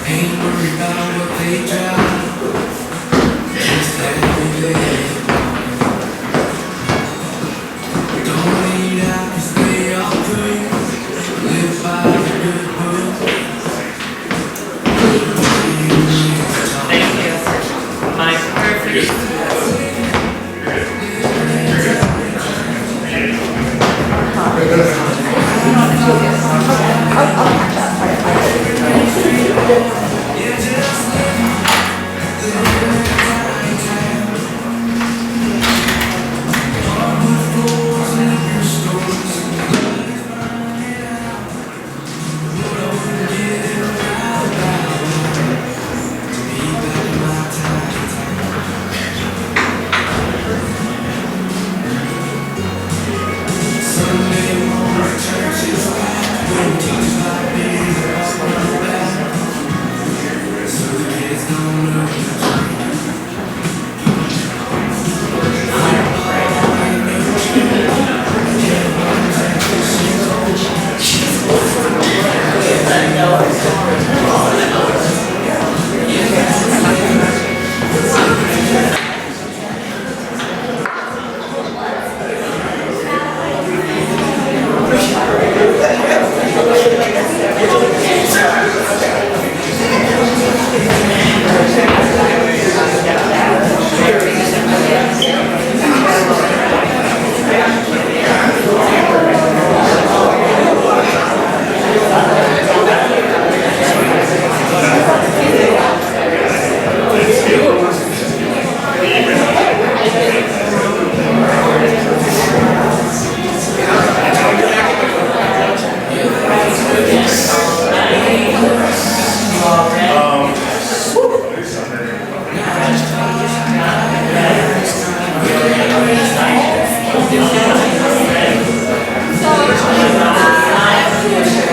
Ain't worried about what they drive. Just every day. Don't need out 'cause they all good. Live by the good book. Thank you. My perfect.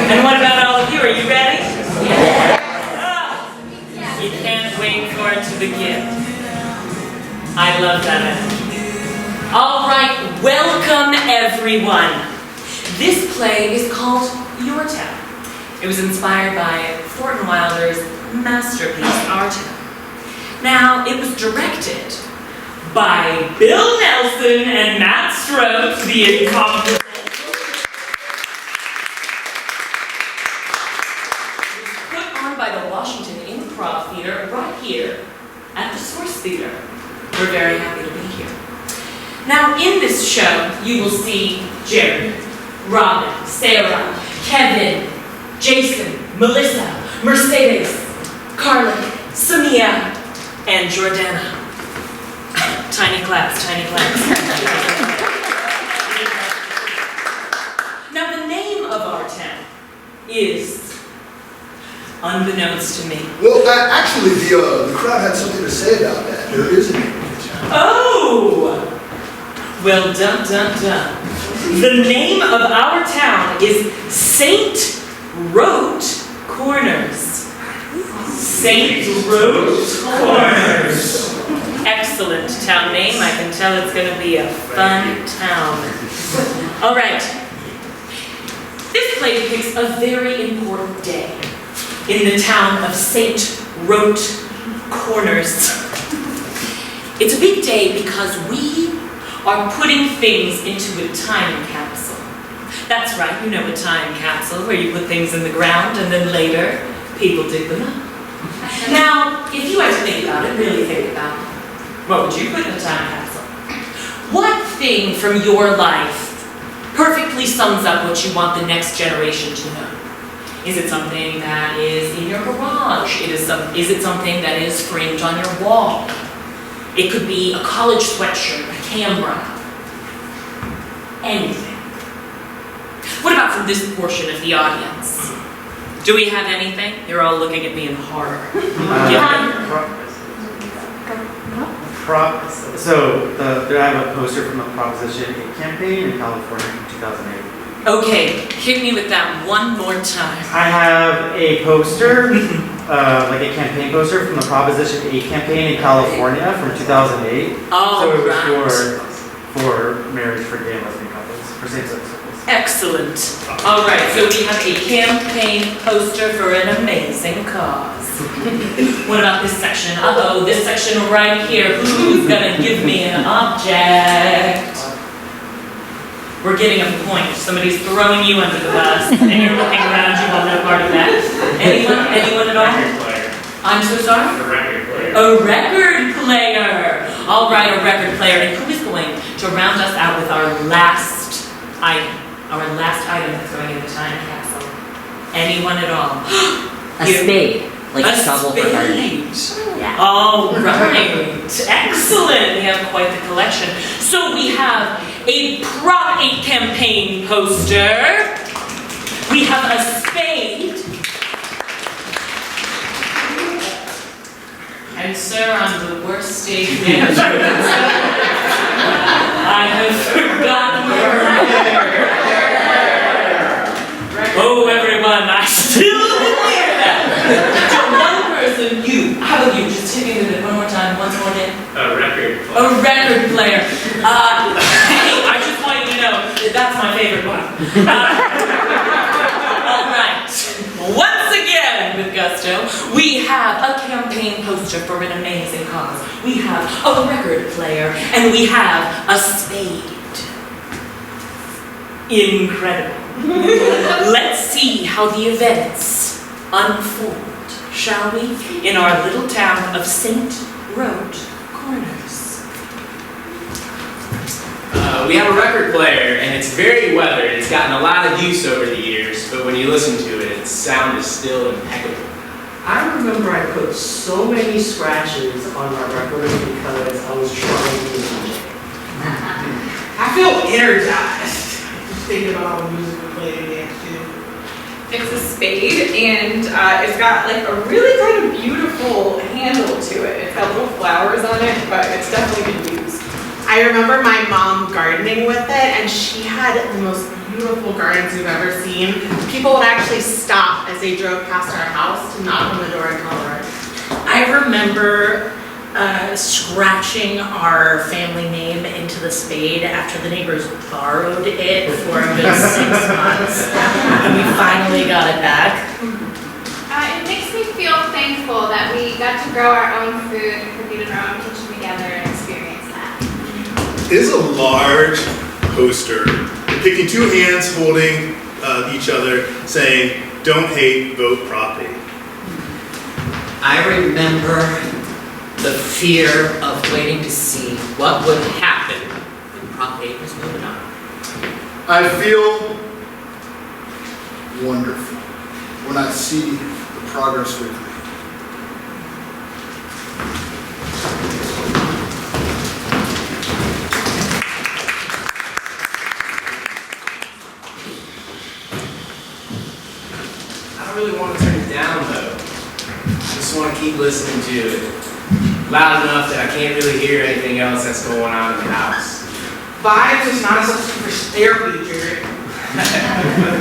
And what about all of you? Are you ready? Yeah. You can't wait for it to begin. I love that energy. All right, welcome everyone. This play is called Your Town. It was inspired by Thornton Wilder's masterpiece, Our Town. Now, it was directed by Bill Nelson and Matt Strokes, the incomparable. By the Washington Improv Theater right here at the Source Theater. We're very happy to be here. Now in this show you will see Jerry, Robin, Sarah, Kevin, Jason, Melissa, Mercedes, Carly, Samia, and Jordana. Tiny claps, tiny claps. Now the name of our town is unbeknownst to me. Well, actually, the crowd had something to say about that. There is a name of the town. Oh! Well, dun dun dun. The name of our town is St. Rote Corners. St. Rote Corners. Excellent town name. I can tell it's going to be a fun town. All right. This play depicts a very important day in the town of St. Rote Corners. It's a big day because we are putting things into a time capsule. That's right, you know a time capsule where you put things in the ground and then later people dig them up. Now, if you had to think about it, really think about it, what would you put in a time capsule? What thing from your life perfectly sums up what you want the next generation to know? Is it something that is in your garage? Is it something that is framed on your wall? It could be a college sweatshirt, a camera, anything. What about from this portion of the audience? Do we have anything? You're all looking at me in horror. I have a poster from the Proposition 8 campaign in California in 2008. Okay, hit me with that one more time. I have a poster, like a campaign poster from the Proposition 8 campaign in California from 2008. Oh, so it was right. for marriage for gay and lesbian couples, for same-sex couples. Excellent. All right, so we have a campaign poster for an amazing cause. What about this section? Uh-oh, this section right here. Who's gonna give me an object? We're getting a point. Somebody's throwing you under the bus, and you're looking around, you want no part of that. Anyone? Anyone at all? Record player. I'm so sorry? A record player. A record player! All right, a record player. And who is going to round us out with our last item? Our last item that's going in the time capsule. Anyone at all? A You- spade, like a shovel for gardening. spade. All right, excellent. We have quite the collection. So we have a Prop 8 campaign poster. We have a spade. And sir, I'm the worst stage manager. I have forgotten the record. Oh, everyone, I still didn't hear that. To one person, you. How about you? Just hit me with it one more time, once more again. A record A player. record player. Hey, I just want you to know that that's my favorite one. All right. Once again, with gusto, we have a campaign poster for an amazing cause. We have a record player, and we have a spade. Incredible. Let's see how the events unfold, shall we? In our little town of St. Road Corners. We have a record player, and it's very weathered. It's gotten a lot of use over the years, but when you listen to it, its sound is still impeccable. I remember I put so many scratches on my record because I was trying to DJ. I feel energized just thinking about all the music we played and dance to. It's a spade, and it's got like a really kind of beautiful handle to it. It's got little flowers on it, but it's definitely been used. I remember my mom gardening with it, and she had the most beautiful gardens you've ever seen. People would actually stop as they drove past our house to knock on the door and tell her. I remember scratching our family name into the spade after the neighbors borrowed it for a good 6 months. And we finally got it back. It makes me feel thankful that we got to grow our own food and cook it in our own kitchen together and experience that. It is a large poster depicting two hands holding each other saying, "Don't hate, vote Prop 8." I remember the fear of waiting to see what would happen when Prop 8 was moving on. I feel wonderful when I see the progress we've made. I don't really want to turn it down, though. I just want to keep listening to it. Loud enough that I can't really hear anything else that's going on in the house. Vibes is not a substitute for therapy, Jared.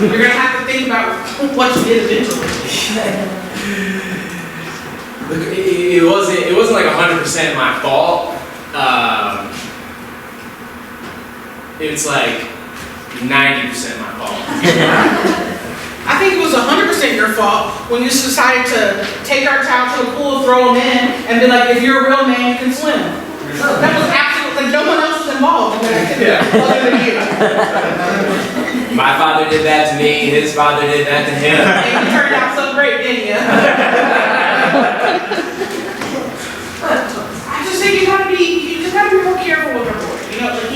You're gonna have to think about what you did eventually. Look, it wasn't like 100% my fault. It's like 90% my fault. I think it was 100% your fault when you decided to take our child to the pool, throw him in, and be like, if you're a real man, you can swim. That was absolutely, no one else was involved in that activity other than you. My father did that to me, his father did that to him. And you turned out so great, didn't you? I just think you just gotta be more careful with our boy. You know, like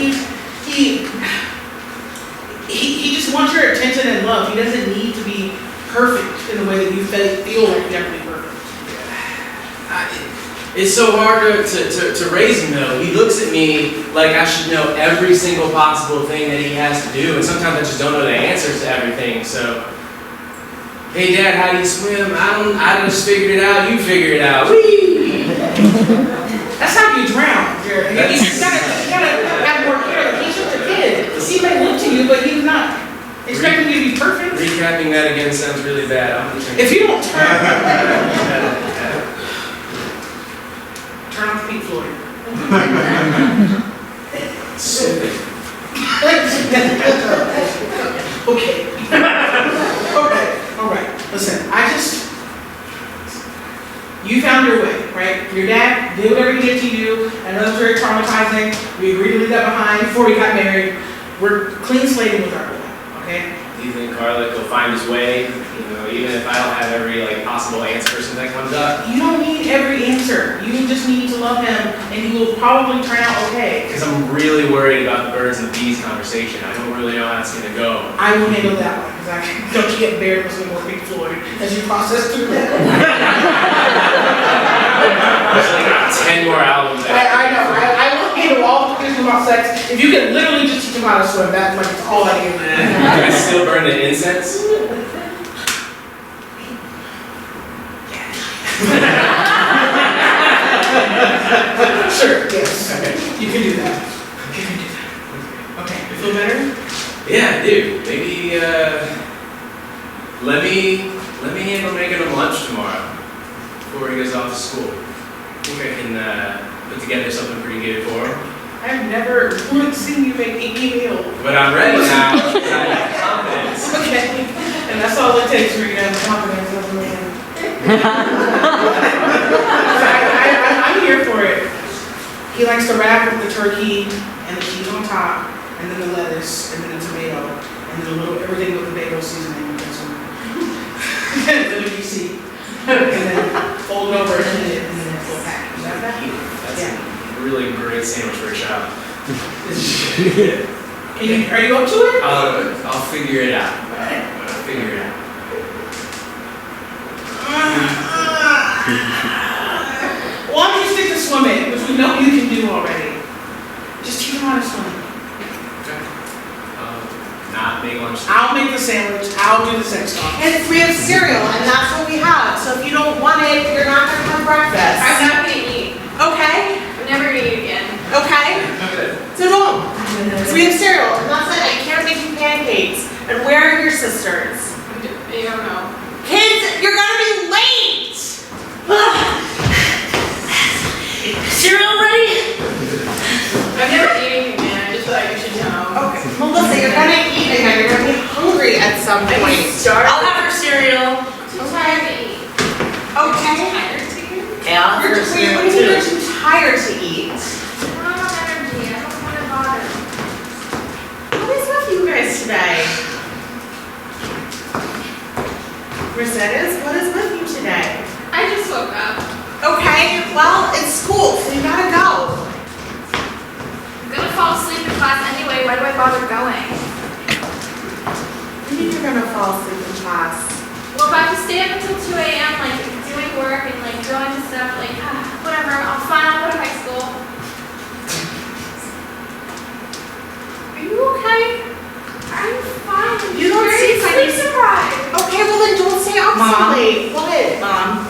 he just wants your attention and love. He doesn't need to be perfect in the way that you feel like you have to be perfect. It's so hard to raise him though. He looks at me like I should know every single possible thing that he has to do, and sometimes I just don't know the answers to everything. So, hey Dad, how do you swim? I just figured it out, you figure it out. Whee! That's how you drown, Jared. You gotta have more care. He's just a kid. He may look to you, but he's not expecting you to be perfect. Recapping that again sounds really bad. If you don't turn off Pink Floyd. Okay. All right. Listen, you found your way, right? Your dad did whatever he did to you, and that was very traumatizing. We agreed to leave that behind before we got married. We're clean slating with our boy, okay? Do you think Carlick will find his way? You know, even if I don't have every like possible answer for something that comes up? You don't need every answer. You just need to love him, and he will probably turn out okay. Because I'm really worried about the birds and the bees conversation. I don't really know how it's gonna go. I will handle that one, because I don't get buried listening to Pink Floyd as you process through that. There's like 10 more albums. I know. I will handle all the questions about sex. If you could literally just teach him how to swim, that's like all I need. Can I still burn the incense? Sure, yes. Okay. You can do that. Okay, you feel better? Yeah, I do. Maybe let me handle making him lunch tomorrow before he goes off to school. I think I can put together something pretty good for him. I've never seen you make any meal. But I'm ready now. I have confidence. Okay, and that's all it takes for you to have confidence as a man. I'm here for it. He likes to wrap with the turkey and the cheese on top, and then the lettuce, and then the tomato, and then a little everything with the bagel seasoning and some vitamin C, and then fold it over and eat it, and then it's a pack. You got that? That's Yeah. a really great sandwich for a child. Are you up to it? I'll figure it out. I'll figure it out. Why don't you stick to swimming, which we know you can do already? Just teach him how to swim. Not make lunch. I'll make the sandwich, I'll do the sex talk. And we have cereal, and that's what we have. So if you don't want it, you're not gonna have breakfast. I'm not gonna eat. Okay, I'm never gonna eat again. okay? So don't. So we have cereal, and that's it. I can't make you pancakes. And where are your sisters? I don't know. Kids, you're gonna be late! Cereal ready? I've never eaten again. I just thought you should know. Okay, Melissa, you're gonna eat again. You're gonna be hungry at some point. I'll have her cereal. Too tired to eat. Okay. Tired to eat? Yeah, I'll have You're her just, wait, cereal what do you mean too. you're too tired to eat? I don't have energy. I don't want to bother. What is with you guys today? Mercedes, what is with you today? I just woke up. Okay, well, it's school, so you gotta go. I'm gonna fall asleep in class anyway. Why do I bother going? You mean you're gonna fall asleep in class? Well, if I have to stay up until 2 a.m. like doing work and like drawing and stuff, like whatever, I'll fine. I'll go to high school. Are you okay? I'm fine. I'm You don't very seem like sleep deprived. Okay, well then don't stay up so Mom. late. What? Mom,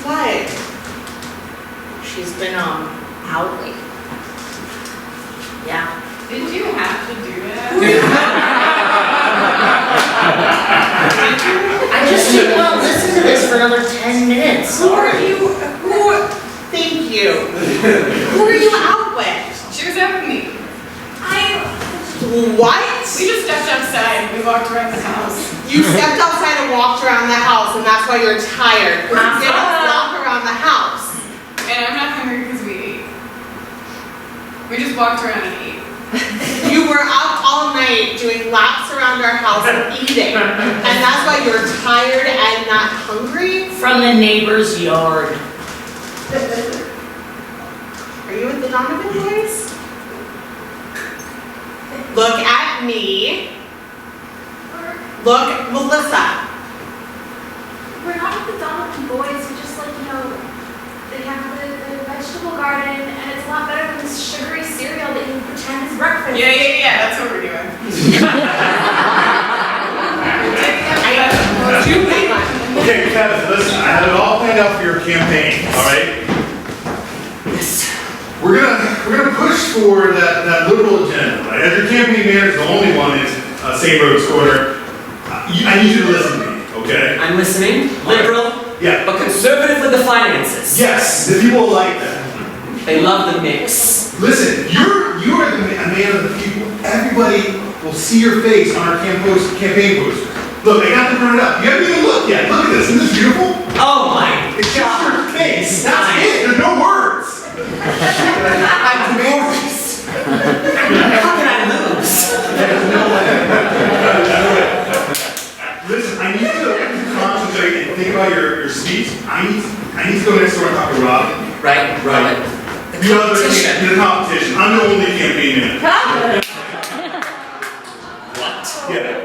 What? she's been out late. Yeah. Did you have to do that? I just didn't want to listen to this for another 10 minutes. Who are you? Thank you. Who are you out with? She was out with me. What? We just stepped outside and we walked around the house. You stepped outside and walked around the house, and that's why you're tired. You didn't walk around the house. And I'm not hungry because we ate. We just walked around and ate. You were up all night doing laps around our house and eating, and that's why you're tired and not hungry? From the neighbor's yard. Are you with the Donovan boys? Look at me. Look, Melissa. We're not with the Donovan boys. We just like, they have the vegetable garden and it's a lot better than this sugary cereal that you pretend is breakfast. Yeah, that's what we're doing. Okay, Kevin, listen, I have it all planned out for your campaign, all right? We're gonna push for that liberal agenda, right? As your campaign manager, the only one is St. Rhodes Corner. I need you to listen to me, okay? I'm listening. Liberal, Yeah. but conservative with the finances. Yes, the people like that. They love the mix. Listen, you are a man of the people. Everybody will see your face on our campaign poster. Look, I got them printed up. You haven't even looked yet. Look at this. Isn't this beautiful? Oh my It's just your face. That's it. There's no words. I'm nervous. How can I lose? Listen, I need you to concentrate and think about your speech. I need to go next door and talk to Rob. Right. The competition. I'm the only campaign manager. What? Yeah.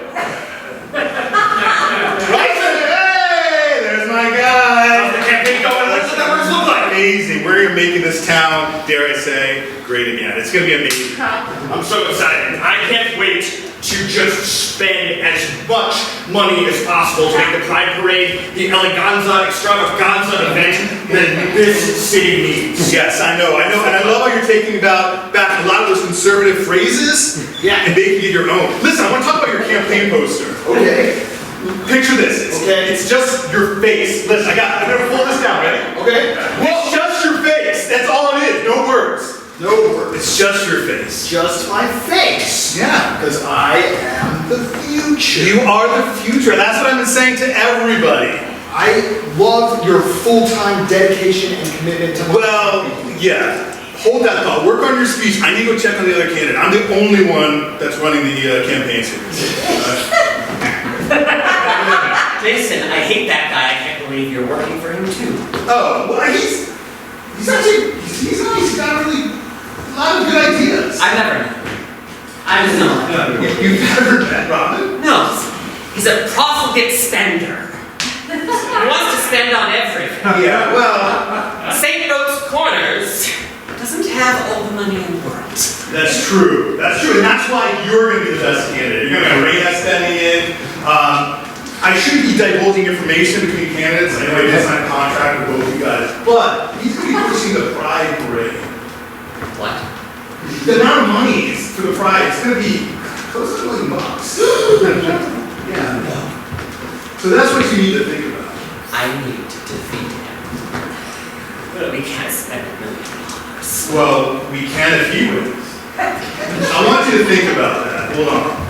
Right? Hey, there's my guy. How's the campaign going? What's the numbers look like? Amazing. We're making this town, dare I say, great again. It's gonna be amazing. I'm so excited. I can't wait to just spend as much money as possible to make the Pride Parade the eleganza, extravaganza event that this city needs. Yes, I know, and I love how you're taking back a lot of those conservative phrases and making it your own. Listen, I want to talk about your campaign poster. Okay. Picture this. It's just your face. Listen, I'm gonna pull this down, ready? Okay. It's just your face. That's all it is. No words. No words. It's just your face. Just my face. Yeah. Because I am the future. You are the future. That's what I've been saying to everybody. I love your full-time dedication and commitment to my Well, yeah. Hold that thought. Work on your speech. I need to go check on the other candidate. I'm the only one that's running the campaign series. Jason, I hate that guy. I can't believe you're working for him too. Oh, well, he's actually, he's nice. He's got really a lot of good ideas. I've never met him. I was not. You've never met Robin? No, he's a profligate spender. He wants to spend on everything. Yeah, well, St. Rose Corners doesn't have all the money in the world. that's true. That's true, and that's why you're going to be the best candidate. You're going to rein that spending in. I shouldn't be divulging information between candidates. I know he didn't sign a contract with both of you guys, but he's going to be pushing the Pride Parade. What? The amount of money for the Pride is going to be close to $1 million. Yeah. So that's what you need to think about. I need to defeat him. But we can't spend $1 million. Well, we can if he wins. I want you to think about that. Hold on.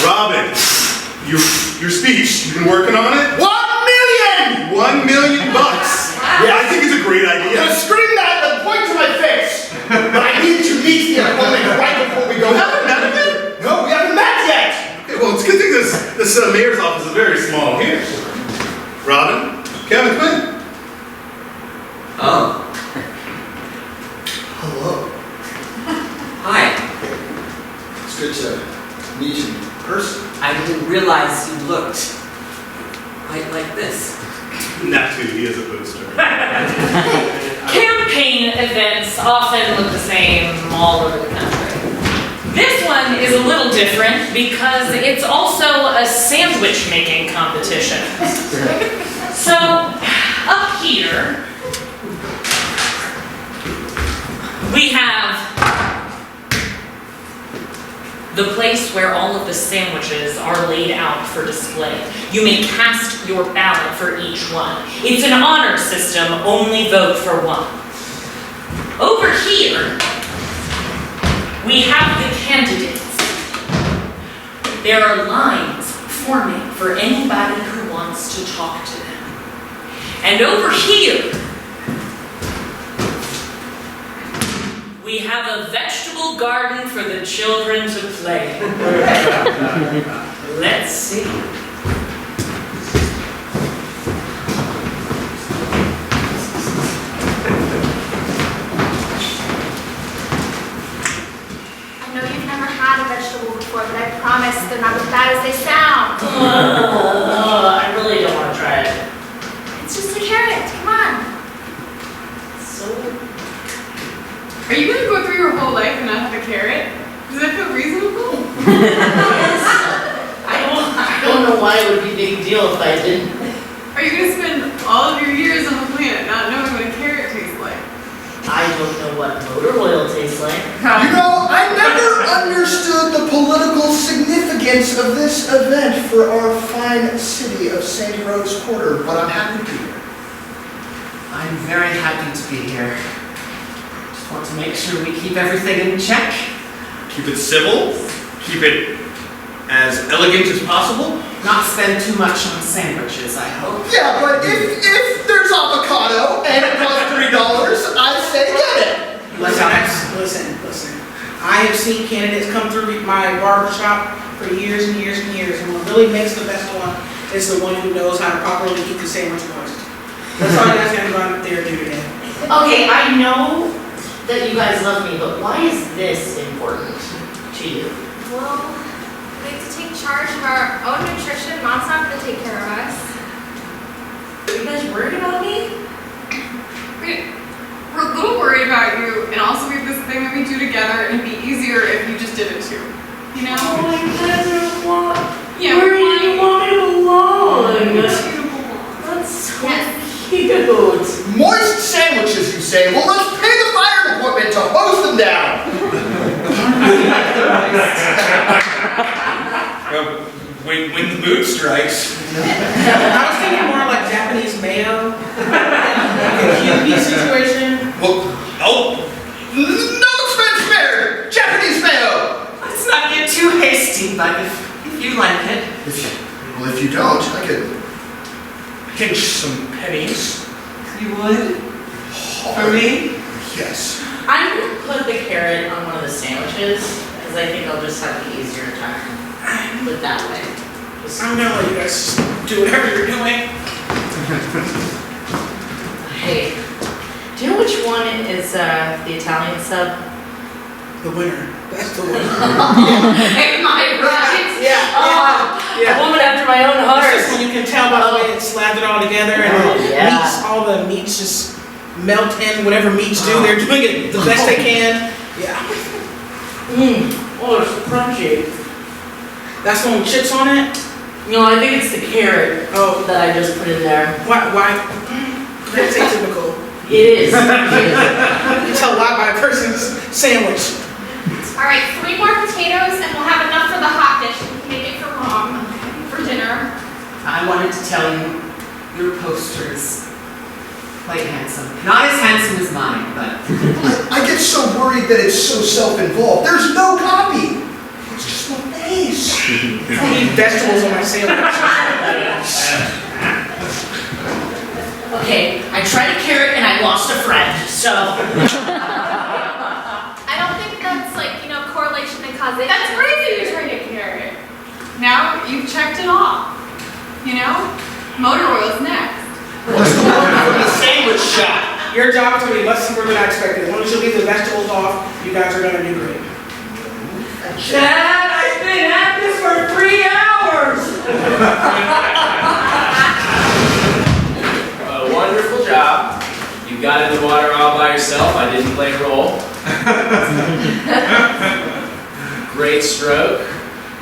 Robin, your speech, you've been working on it? 1 million! $1 million. Yeah, I think it's a great idea. I'm gonna scream that and point to my face. But I need to meet the opponent right before we go. We haven't met him yet? No, we haven't met yet. Okay, well, it's a good thing this mayor's office is very small here. Robin, Kevin, come in. Oh. Hello. Hi. It's good to meet you in person. I didn't realize you looked quite like this. Not too, he is a poster. Campaign events often look the same all over the country. This one is a little different because it's also a sandwich making competition. So, up here, we have the place where all of the sandwiches are laid out for display. You may cast your ballot for each one. It's an honor system, only vote for one. Over here, we have the candidates. There are lines forming for anybody who wants to talk to them. And over here, we have a vegetable garden for the children to play. Let's see. I know you've never had a vegetable before, but I promise they're not as bad as they sound. I really don't want to try it. It's just a carrot, come on. Are you gonna go through your whole life and not have a carrot? Does that feel reasonable? I don't know why it would be a big deal if I didn't. Are you gonna spend all of your years on the planet not knowing what a carrot tastes like? I don't know what motor oil tastes like. You know, I never understood the political significance of this event for our fine city of St. Rose Quarter, but I'm happy to be here. I'm very happy to be here. Just want to make sure we keep everything in check. Keep it civil, keep it as elegant as possible. Not spend too much on sandwiches, I hope. Yeah, but if there's avocado and it costs $3, I say get it. Listen. I have seen candidates come through my barber shop for years and years and years, and what really makes the best one is the one who knows how to properly keep the sandwich moist. That's all you guys gotta go out there and do today. Okay, I know that you guys love me, but why is this important to you? Well, we have to take charge of our own nutrition. Mom's not gonna take care of us. Are you guys worried about me? We're a little worried about you, and also we have this thing that we do together, and it'd be easier if you just did it too. You know? Oh my God, Yeah, where do you want me to belong? That's so cute. Moist sandwiches, you say? Well, let's pay the fire department to hose them down. When the mood strikes. I was thinking more like Japanese mayo, like a QP situation. Well, No expense spared. Japanese mayo. Let's not get too hasty, but if you like it. Well, if you don't, I could. pinch some pennies. You would? For me? Yes. I'm gonna put the carrot on one of the sandwiches, because I think I'll just have an easier time with that way. I'm gonna let you guys do whatever you're doing. Hey, do you know which one is the Italian sub? The winner. That's the winner. Am I right? Yeah. A woman after my own heart. It's just when you can tell by the way it slathered all together and all the meats just melt in. Whatever meats do, they're doing it the best they can. Yeah. Oh, it's crunchy. That's the one with chips on it? No, I think it's the carrot that I just put in there. Why? That's atypical. It is. You can tell a lot by a person's sandwich. All right, 3 more potatoes, and we'll have enough for the hot dish. We can make it for Mom for dinner. I wanted to tell you, your poster is quite handsome. Not as handsome as mine, but... I get so worried that it's so self-involved. There's no copy. It's just my face. I need vegetables on my sandwich. Okay, I tried a carrot and I lost a friend, so. I don't think that's correlation and causation. That's crazy you tried a carrot. Now you've checked it off. You know? Motor oil's next. Let's go from the sandwich shop. Your job is going to be less simpler than I expected. As long as you leave the vegetables off, you guys are going to do great. Dad, I've been at this for 3 hours! A wonderful job. You got in the water all by yourself. I didn't play a role. Great stroke.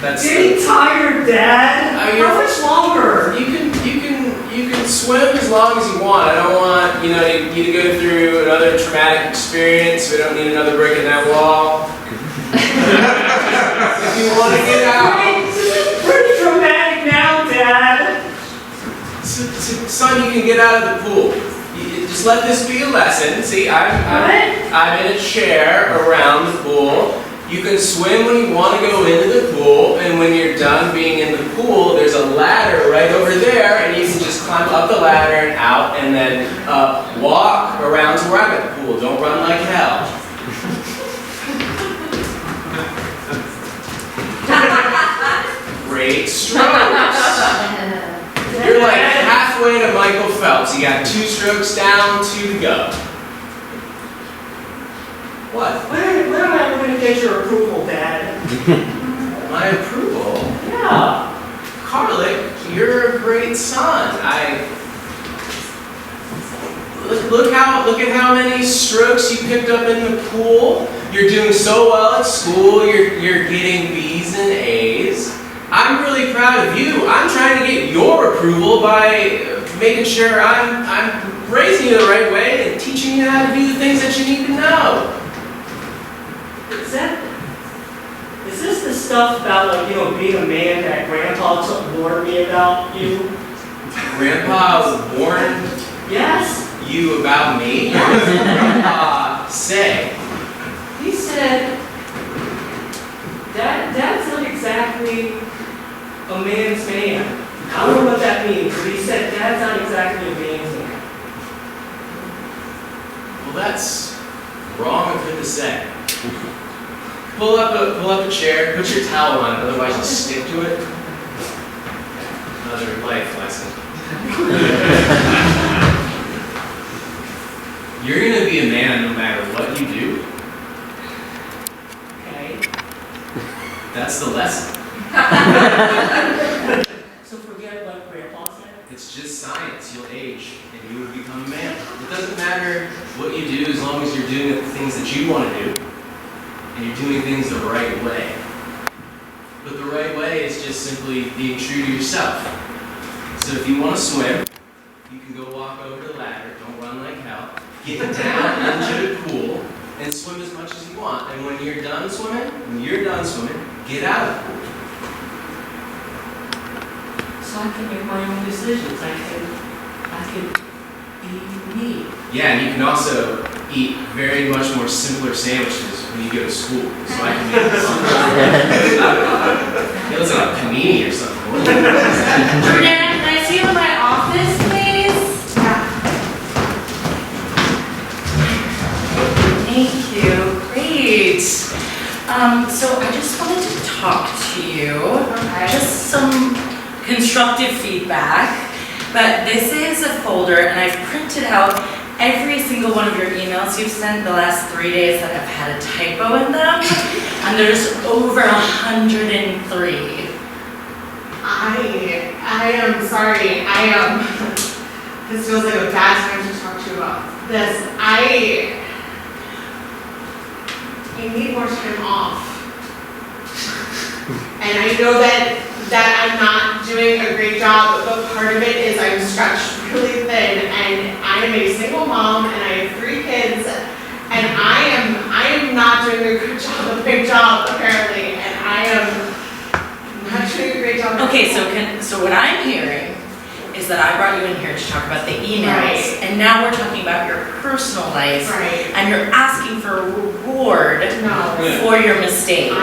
That's Getting tired, Dad. How much longer? You can swim as long as you want. I don't want you to go through another traumatic experience. We don't need another brick in that wall. If you want to get out. It's pretty dramatic now, Dad. Son, you can get out of the pool. Just let this be a lesson. See, I'm in a chair around the pool. You can swim when you want to go into the pool, and when you're done being in the pool, there's a ladder right over there, and you can just climb up the ladder and out, and then walk around to where I'm at the pool. Don't run like hell. Great strokes. You're like halfway to Michael Phelps. You got 2 strokes down, 2 to go. What? When am I going to get your approval, Dad? My approval? Yeah. Carlick, you're a great son. Look at how many strokes you picked up in the pool. You're doing so well at school. You're getting B's and A's. I'm really proud of you. I'm trying to get your approval by making sure I'm raising you the right way and teaching you how to do the things that you need to know. Is this the stuff about being a man that Grandpa warned me about you? Grandpa warned Yes. you about me? What did Grandpa say? He said exactly a man's man. I don't know what that means, but he said dad's not exactly a man's man. Well, that's wrong of him to say. Pull up a chair, put your towel on, otherwise you'll stick to it. Another life lesson. You're gonna be a man no matter what you do. Okay. That's the lesson. So forget what Grandpa said? It's just science. You'll age and you will become a man. It doesn't matter what you do as long as you're doing the things that you want to do and you're doing things the right way. But the right way is just simply being true to yourself. So if you want to swim, you can go walk over the ladder, don't run like hell, get down into the pool and swim as much as you want. And when you're done swimming, get out of the pool. So I can make my own decisions. I can be me. Yeah, and you can also eat very much more simpler sandwiches when you go to school. So I can make it looks like a panini or something. Jordana, can I see you in my office, please? Thank you. Great. So I just wanted to talk to you. Just some constructive feedback. But this is a folder, and I've printed out every single one of your emails you've sent the last 3 days that have had a typo in them, and there's over 103. I am sorry. This feels like a bad time to talk to you about this. I need more time off. And I know that I'm not doing a great job, but part of it is I'm stretched really thin, and I am a single mom, and I have 3 kids, and I am not doing a good job, a big job apparently, and I am not doing a great job. Okay, so what I'm hearing is that I brought you in here to talk about the emails, Right. and now we're talking about your personal life, Right. and you're asking for a reward No. for your mistakes.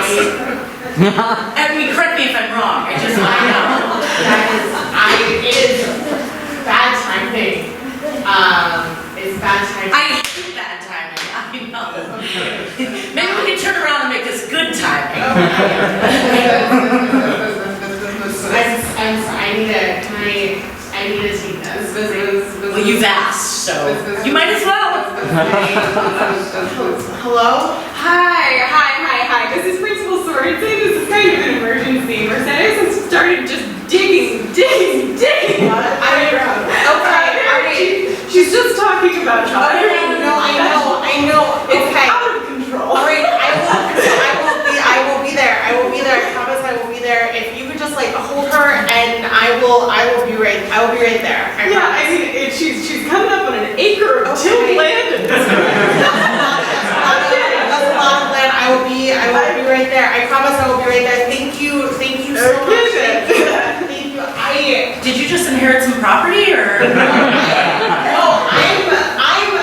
I mean, correct me if I'm wrong, I know. It is bad timing. It's bad timing. I hate bad timing, I know. Maybe we can turn around and make this good timing. I'm sorry, I need to take this. Well, you've asked, so you might as well. Hello? Hi. This is Principal Sorensen. This is kind of an emergency. Mercedes has started just digging. She's just talking about I know. It's out of control. All right, I will be there. I promise I will be there. If you could just like hold her, and I will be right there. I Yeah, promise. I mean, she's coming up on an acre of tilled land. That's a lot of land. I will be right there. I promise I will be right there. Thank you so much. Thank you. Did you just inherit some property, or? No, I'm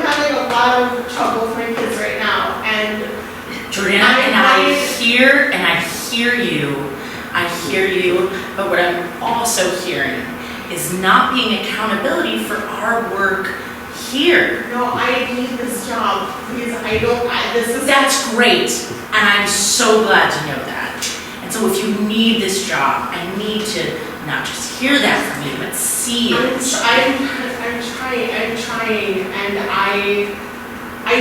having a lot of trouble with my kids right now, and Jordana, and I hear you, but what I'm also hearing is not being accountability for our work here. no, I need this job. Please, That's great, and I'm so glad to know that. And so if you need this job, I need to not just hear that from you, but see it. I'm trying, and I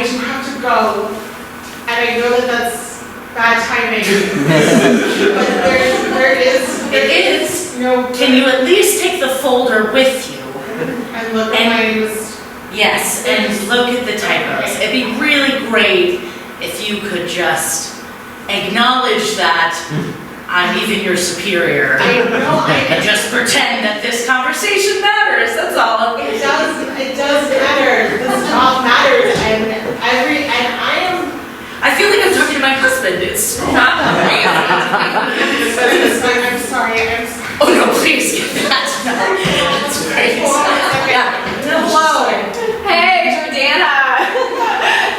do have to go, and I know that that's bad timing. But there is no. Can you at least take the folder with you? And look at my Yes, and look at the typos. It'd be really great if you could just acknowledge that I'm even your superior. And just pretend that this conversation matters, that's all. It does matter. This job matters, and I feel like I'm talking to my husband, it's not great. I'm sorry. Oh no, please get that. That's great. Hello. Hey, Jordana.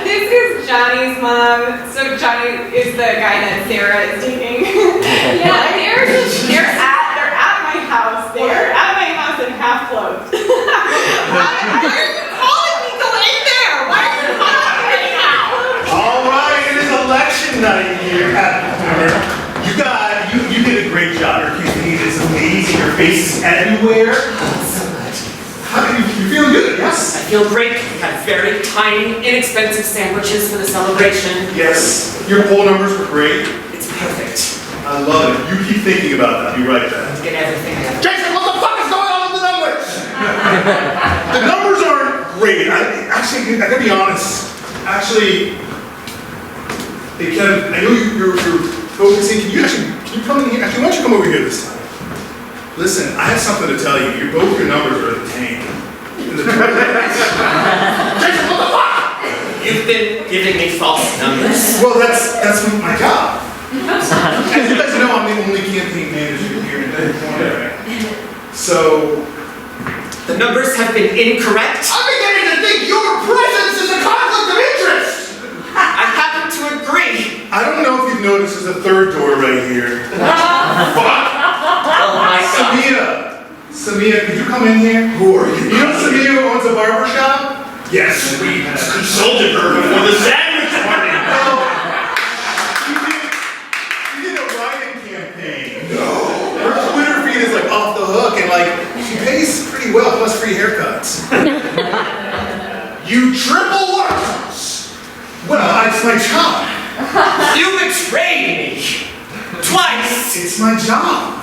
This is Johnny's mom. So Johnny is the guy that Sarah is dating. that plugged. Why are you calling me? Go in there. Why are you calling me right now? All right, it is election night here at the corner. You did a great job. Your campaign is amazing. Your face is everywhere. How are you feeling good? Yes. I feel great. We had very tiny, inexpensive sandwiches for the celebration. Yes. Your poll numbers were great. It's perfect. I love it. You keep thinking about that. You write that. Get everything I have. Jason, what the fuck is going on with the numbers? The numbers aren't great. Actually, I gotta be honest. Actually, hey Kevin, I know you're focusing. Can you come in here? Actually, why don't you come over here this time? Listen, I have something to tell you. Both your numbers are in the tank. Jason, what the fuck? You've been giving me false numbers. Well, that's my job. As you guys know, I'm the only campaign manager here in Denver County. So, The numbers have been incorrect. I'm beginning to think your presence is a conflict of interest. I happen to agree. I don't know if you've noticed there's a third door right here. Oh my God. Samia, could you come in here? Who are you? You know Samia owns a barber shop? Yes, we consulted her before the sandwich party. She did a write-in campaign. No. Her Twitter feed is like off the hook and like, she pays pretty well plus free haircuts. You triple workers. Well, it's my job. You betrayed me. Twice. It's my job.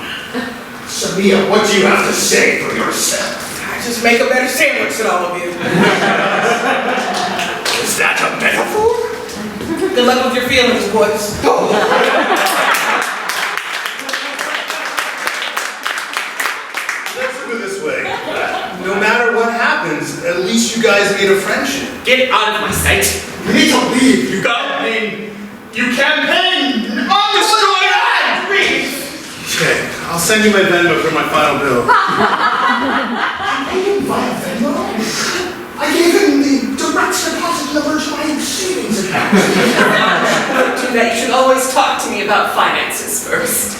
Samia, what do you have to say for yourself? I just make a better sandwich than all of you. Is that a metaphor? Good luck with your feelings, boys. Let's look at it this way. No matter what happens, at least you guys made a friendship. Get out of my sight. You need to leave. You go. I mean, you campaigned on the story ad. Okay, I'll send you my Venmo for my final bill. I didn't buy a Venmo. I gave him the direct deposit number to my savings account. Don't do that. You should always talk to me about finances first.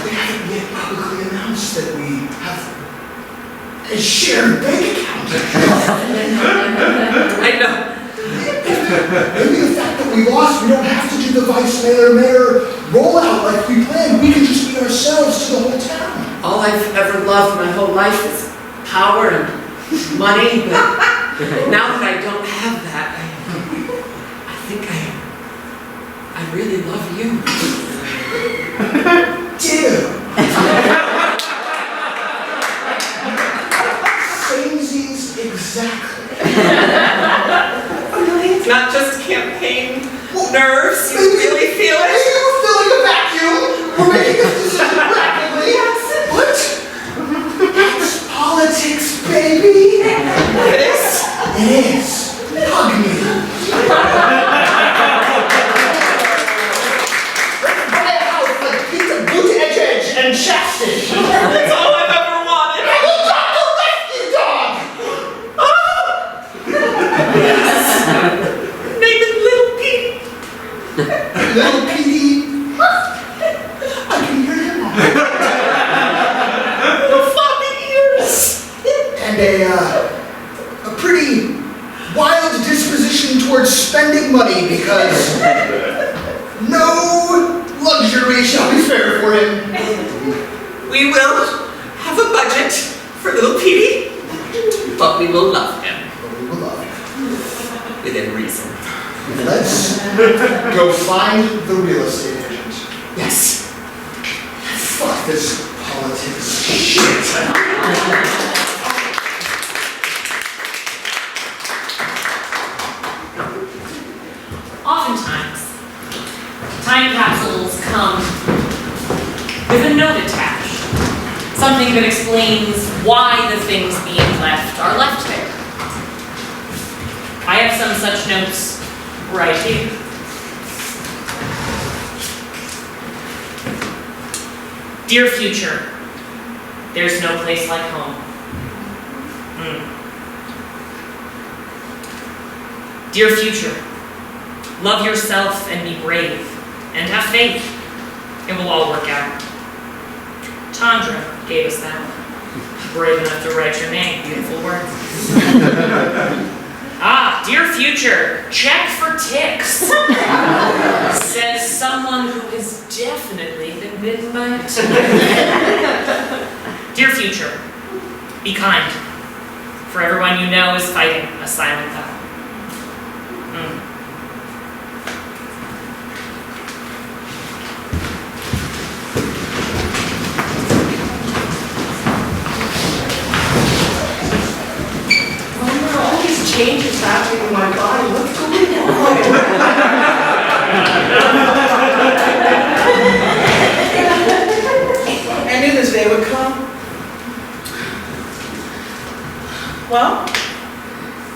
We haven't yet publicly announced that we have a shared bank account. I know. Maybe the fact that we lost, we don't have to do the vice mayor rollout like we planned. We can just be ourselves to the whole town. All I've ever loved my whole life is power and money, but now that I don't have that, I think I really love you. Dude. Samesies exactly. It's not just campaign nerves. You really feel it? Maybe we're filling a vacuum. We're making this decision rapidly. What? It's politics, baby. It is? It is. Hug me. Buy a house like pizza, boot edge, and chastity. That's all I've ever wanted. I will talk the rescue dog. Name it Little Pete. Little Petey. I can hear him. Little floppy ears. And a pretty wild disposition towards spending money because no luxury shall be spared for him. We will have a budget for Little Petey, but we will love him. We will love him. Within reason. Let's go find the real estate agent. Yes. Fuck this politics shit. Oftentimes, time capsules come with a note attached. Something that explains why the things being left are left there. I have some such notes right here. Dear future, there's no place like home. Dear future, love yourself and be brave, and have faith. It will all work out. Chandra gave us that one. Brave enough to write your name. Beautiful words. Ah, dear future, check for ticks. Says someone who has definitely been bitten by a tick. Dear future, be kind. For everyone you know is fighting a silent battle. All these changes happening in my body. What's going on? I knew this day would come. Well,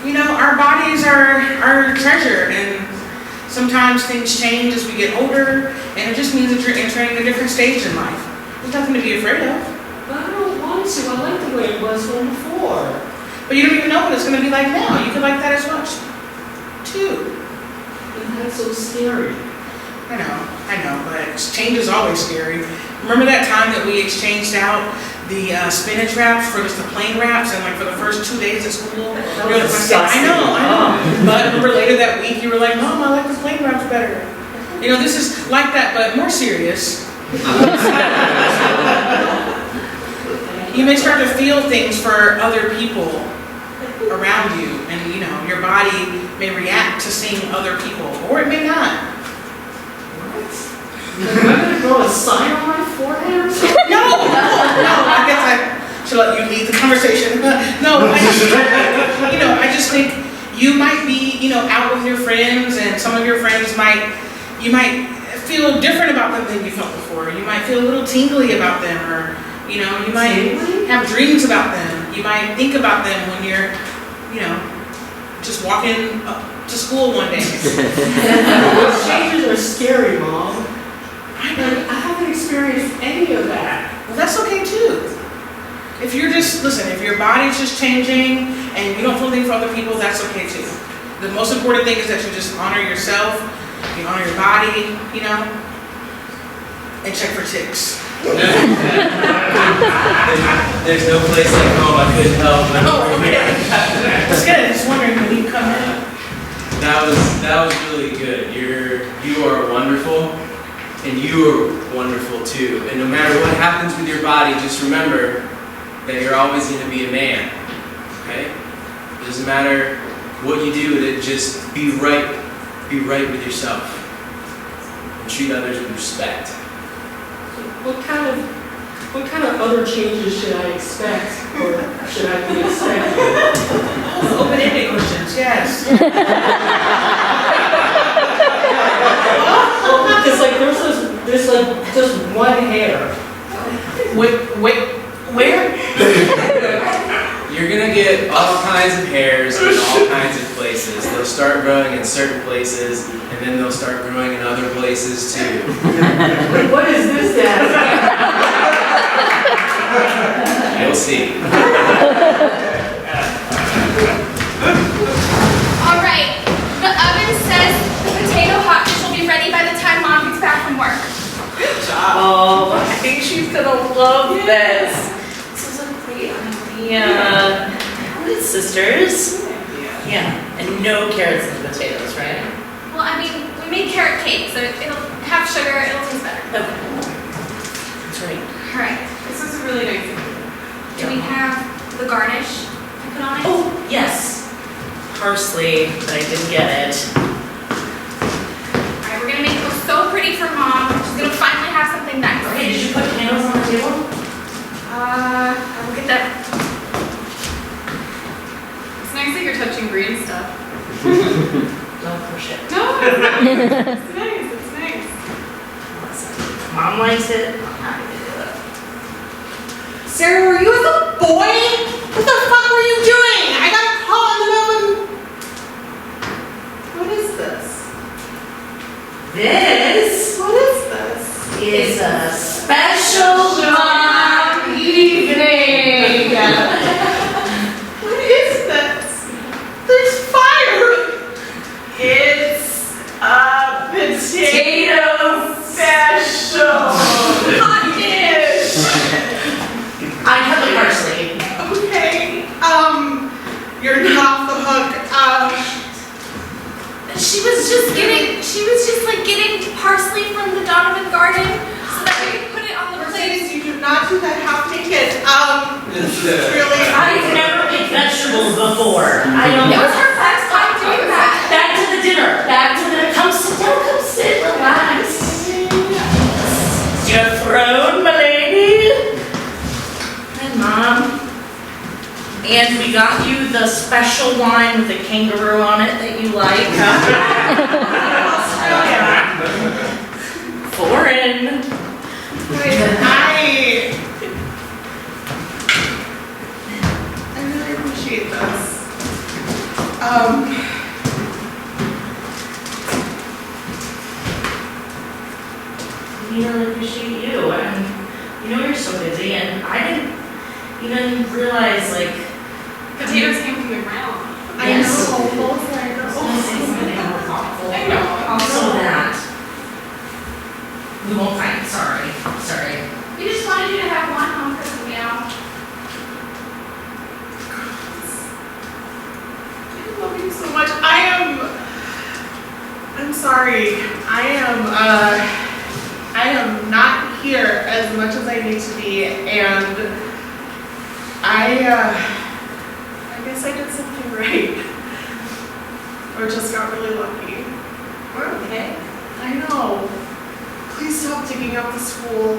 you know, our bodies are our treasure, and sometimes things change as we get older, and it just means that you're entering a different stage in life. There's nothing to be afraid of. But I don't want to. I like the way it was from before. But you don't even know what it's going to be like now. You could like that as much, too. And that's so scary. I know, but change is always scary. Remember that time that we exchanged out the spinach wraps for just the plain wraps, and like for the first 2 days at school? That we were was like, disgusting. I know. But remember later that week you were like, Mom, I like the plain wraps better. You know, this is like that, but more serious. You may start to feel things for other people around you, and you know, your body may react to seeing other people, or it may not. Am I gonna grow a sign on my forehead or something? No, I guess I should let you lead the conversation. No, I just think you might be, you know, out with your friends, and some of your friends you might feel different about them than you felt before. You might feel a little tingly about them, or, you know, you might have dreams about them. You might think about them when you're, you know, just walking up to school one day. Those changes are scary, Mom. I haven't experienced any of that. Well, that's okay too. If you're just, listen, if your body's just changing and you don't feel anything for other people, that's okay too. The most important thing is that you just honor yourself, you honor your body, you know, and check for ticks. There's no place like home I couldn't help. Oh, okay. It's good. Just wondering when you come in. That was really good. You are wonderful, and you are wonderful too. And no matter what happens with your body, just remember that you're always going to be a man. Okay? It doesn't matter what you do. Just be right. Be right with yourself, and treat others with respect. What kind of other changes should I expect, or should I be expecting? Open-ended questions, yes. Because like there's like just one hair. Wait, where? You're gonna get all kinds of hairs in all kinds of places. They'll start growing in certain places, and then they'll start growing in other places too. What is this, Dad? You'll see. All right, the oven says the potato hot dish will be ready by the time Mom gets back from work. Oh, I think she's gonna love this. This is a great idea. Good sisters. Yeah, and no carrots and potatoes, right? Well, I mean, we made carrot cake, so it'll have sugar, it'll taste better. Okay. That's right. All right, this is a really nice one. Do we have the garnish to put on it? Oh, yes. Parsley, but I didn't get it. All right, we're gonna make it look so pretty for Mom. She's gonna finally have something nice. Okay, did you put candles on the table? I will get that. It's nice that you're touching green stuff. Don't push it. No, it's not. It's nice, it's nice. Mom likes it. Sarah, were you with a boy? What the fuck were you doing? I got a call in the middle of... What is this? This What is this? is a special mom evening. What is this? There's fire! It's a potato special hot dish! I cut the parsley. You're not the hook. She was just getting parsley from the Donovan garden so that we could put it on the plate. Mercedes, you do not do that half naked. Really. I've never made vegetables before. I don't It know. was her first time doing that. Back to the dinner. Back to the, come sit down, come sit, relax. Your throne, my lady. Hi, Mom. And we got you the special wine with the kangaroo on it that you like. Foreign. I really appreciate this. You really appreciate you, and you know you're so busy, and I didn't even realize, like, Potatoes came from the ground. I know. I know. also that. We won't fight, sorry. We just wanted you to have one home for the meal. I love you so much. I'm sorry. I am not here as much as I need to be, and I guess I did something right. Or just got really lucky. We're okay. I know. Please stop digging up the school.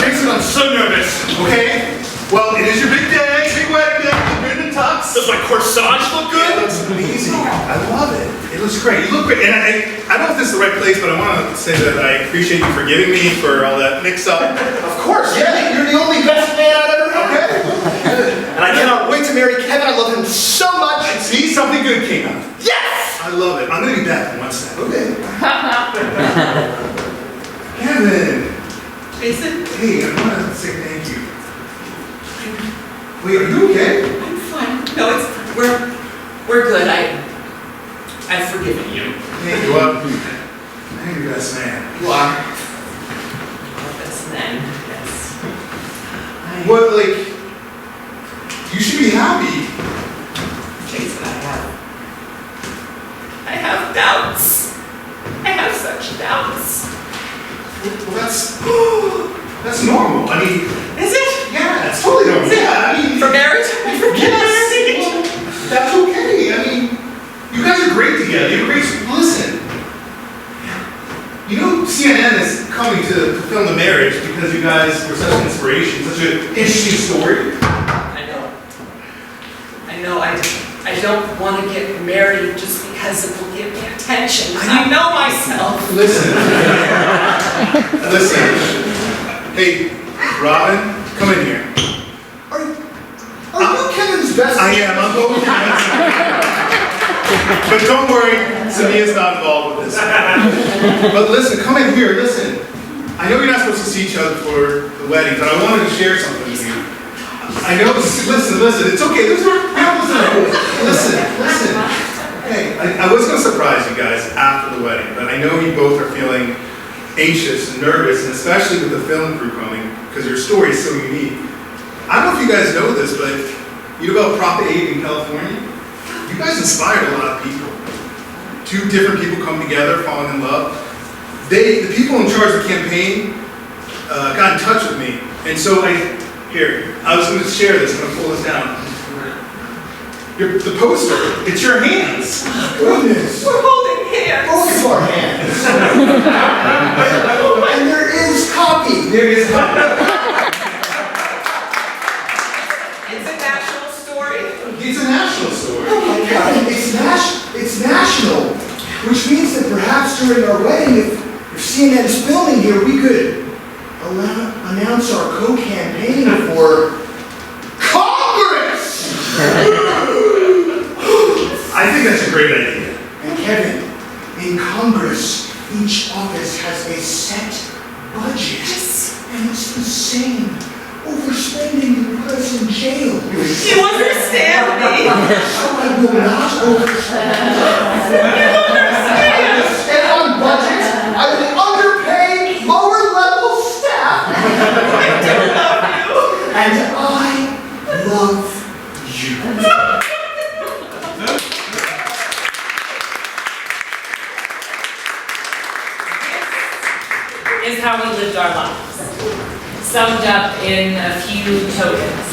Jason, I'm so nervous, okay? Well, it is your big day, big wedding day, good and tux. Does my corsage look It good? looks amazing. I love it. It looks great. You look great. And I don't know if this is the right place, but I want to say that I appreciate you forgiving me for all that mix-up. Of course, yeah, you're the only best man I've ever had. Okay. And I cannot wait to marry Kevin. I love him so much. I see something good came out. Yes! I love it. I'm going to be back in 1 second. Okay. Kevin. Jason, Hey, I want to say thank you. Wait, are you okay? I'm fine. No, it's fine. We're good. I've forgiven you. Thank you. I'm your best man. You are. Our best man. Yes. What, like, you should be happy. Jason, I have doubts. I have such doubts. Well, that's normal. I mean, Is it? yeah, it's totally normal. Yeah, I mean, For marriage? For yes, well, that's okay. I mean, you guys are great together. You're great. Listen, you know, CNN is coming to film the marriage because you guys were such an inspiration, such an interesting story. I know. I don't want to get married just because it will give me attention. I know myself. Listen. Listen. Hey, Robin, come in here. Are you Kevin's best I am. I'm both. But don't worry, Samia's not involved with this. But listen, come in here, listen. I know you're not supposed to see each other for the wedding, but I wanted to share something with you. I know, listen, it's okay. Listen. Hey, I was going to surprise you guys after the wedding, but I know you both are feeling anxious and nervous, and especially with the film crew coming, because your story is so unique. I don't know if you guys know this, but you know about Prop 8 in California? You guys inspired a lot of people. 2 different people come together, falling in love. The people in charge of the campaign got in touch with me, and so I was going to share this. I'm going to pull this down. The poster, it's your hands. Goodness. We're holding hands. Both of our hands. And there is copy. There is It's a national story. It's a national story. Oh my God, it's national. Which means that perhaps during our wedding, if CNN's filming here, we could announce our co-campaign for Congress! I think that's a great idea. And Kevin, in Congress, each office has a set budget. And it's the same. Overspending will put us in jail. You understand me? So I will not overspend. And on budget, I will underpay lower level staff. I do love you. And I love few tokens.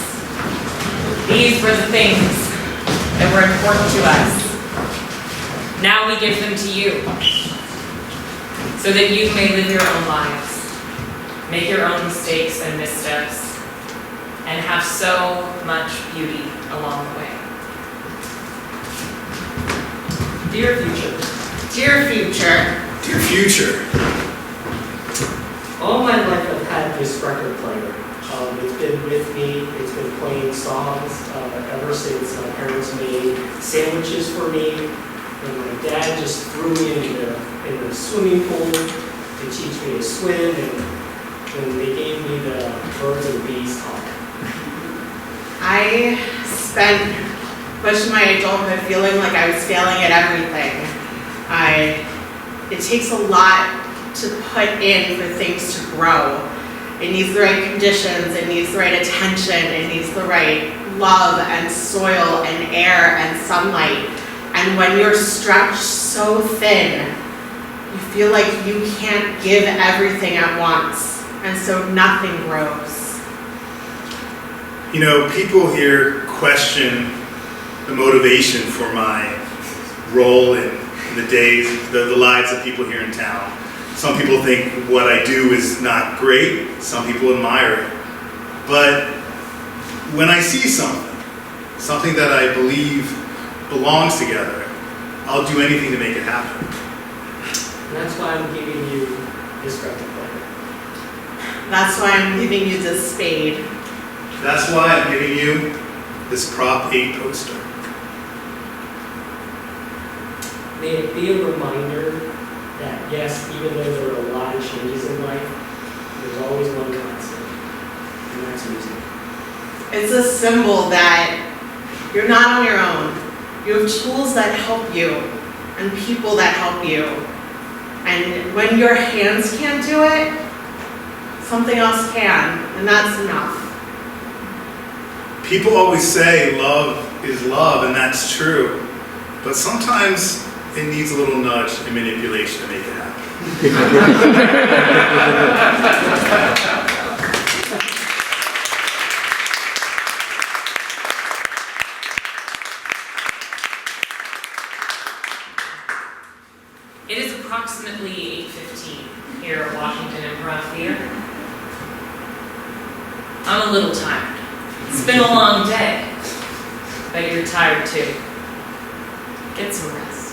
These were the things that were important to us. Now we give them to you, so that you may live your own lives, make your own mistakes and missteps, and have so much beauty along the way. Dear future. Dear future. Dear future. All my life I've had this record player. It's been with me, it's been playing songs ever since my parents made sandwiches for me. And my dad just threw me in the swimming pool to teach me to swim, and when they gave me the birds and bees talk. I spent much of my adulthood feeling like I was failing at everything. It takes a lot to put in for things to grow. It needs the right conditions, it needs the right attention, it needs the right love and soil and air and sunlight. And when you're stretched so thin, you feel like you can't give everything at once, and so nothing grows. You know, people here question the motivation for my role in the days, the lives of people here in town. Some people think what I do is not great. Some people admire it. But when I see something that I believe belongs together, I'll do anything to make it happen. And that's why I'm giving you this record player. That's why I'm giving you this spade. That's why I'm giving you this Prop 8 poster. May it be a reminder that yes, even though there are a lot of changes in life, there's always one constant, and that's music. It's a symbol that you're not on your own. You have tools that help you and people that help you. And when your hands can't do it, something else can, and that's enough. People always say love is love, and that's true. But sometimes it needs a little nudge and manipulation to make it happen. It is approximately 8:15 here at Washington Improv Theater. I'm a little tired. It's been a long day, but you're tired too. Get some rest.